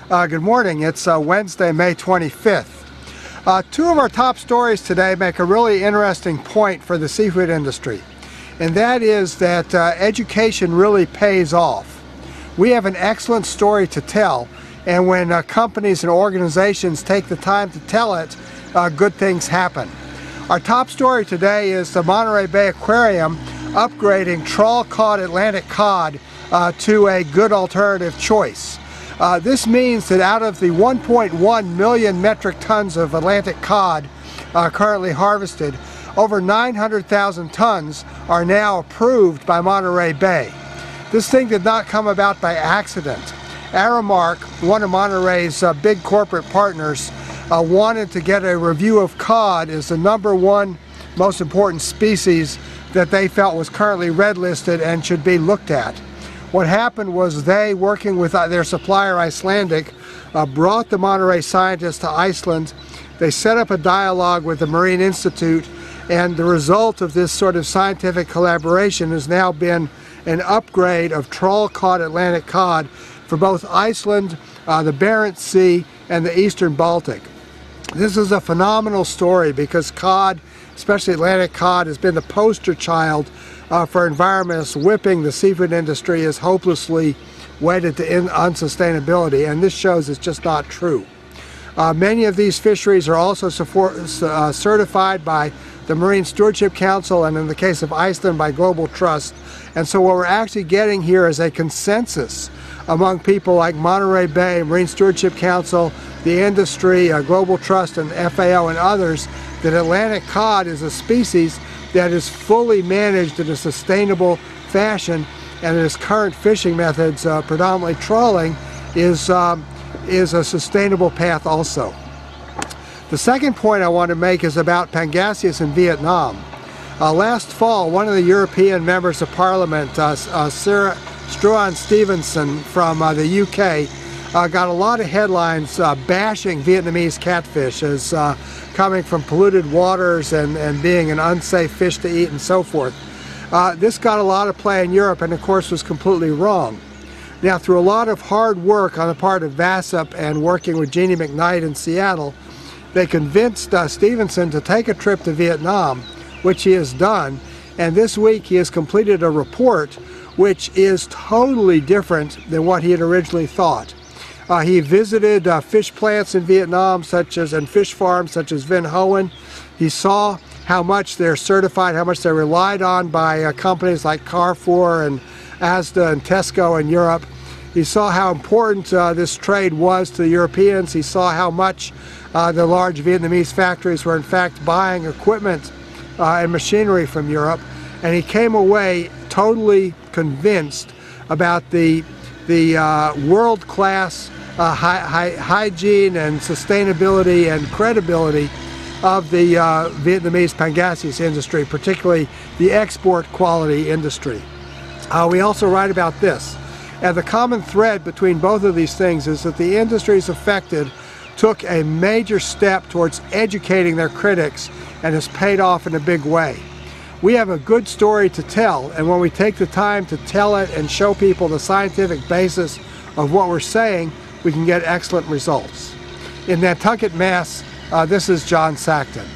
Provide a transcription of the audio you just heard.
Good morning. It's Wednesday, May 25th. Two of our top stories today make a really interesting point for the seafood industry, and that is that education really pays off. We have an excellent story to tell, and when companies and organizations take the time to tell it, good things happen. Our top story today is the Monterey Bay Aquarium upgrading trawl-caught Atlantic cod to a good alternative choice. This means that out of the 1.1 million metric tons of Atlantic cod currently harvested, over 900,000 tons are now approved by Monterey Bay. This thing did not come about by accident. Aramark, one of Monterey's big corporate partners, wanted to get a review of cod as the #1 most important species that they felt was currently red listed and should be looked at. What happened was they, working with their supplier Icelandic, brought the Monterey scientists to Iceland. They set up a dialogue with the Marine Institute, and the result of this sort of scientific collaboration has now been an upgrade of trawl-caught Atlantic cod for both Iceland, the Barents Sea, and the Eastern Baltic. This is a phenomenal story because cod, especially Atlantic cod, has been the poster child for environmentalists whipping the seafood industry as hopelessly wedded to unsustainability, and this shows it's just not true. Many of these fisheries are also certified by the Marine Stewardship Council, and in the case of Iceland, by Global Trust. And so what we're actually getting here is a consensus among people like Monterey Bay, Marine Stewardship Council, the industry, Global Trust, and FAO, and others, that Atlantic cod is a species that is fully managed in a sustainable fashion, and its current fishing methods, predominantly trawling, is a sustainable path also. The second point I want to make is about Pangasius in Vietnam. Last fall, one of the European members of Parliament, Struan Stevenson from the UK, got a lot of headlines bashing Vietnamese catfish as coming from polluted waters and being an unsafe fish to eat and so forth. This got a lot of play in Europe and of course was completely wrong. Now, through a lot of hard work on the part of VASEP and working with Jeannie McKnight in Seattle, they convinced Stevenson to take a trip to Vietnam, which he has done, and this week he has completed a report which is totally different than what he had originally thought. He visited fish plants in Vietnam and fish farms such as Vinh Hoan. He saw how much they're certified, how much they're relied on by companies like Carrefour and Asda and Tesco in Europe. He saw how important this trade was to the Europeans. He saw how much the large Vietnamese factories were in fact buying equipment and machinery from Europe. And he came away totally convinced about the world-class hygiene and sustainability and credibility of the Vietnamese Pangasius industry, particularly the export quality industry. We also write about this. And the common thread between both of these things is that the industries affected took a major step towards educating their critics and has paid off in a big way. We have a good story to tell, and when we take the time to tell it and show people the scientific basis of what we're saying, we can get excellent results. In Nantucket, Mass., this is John Sackton.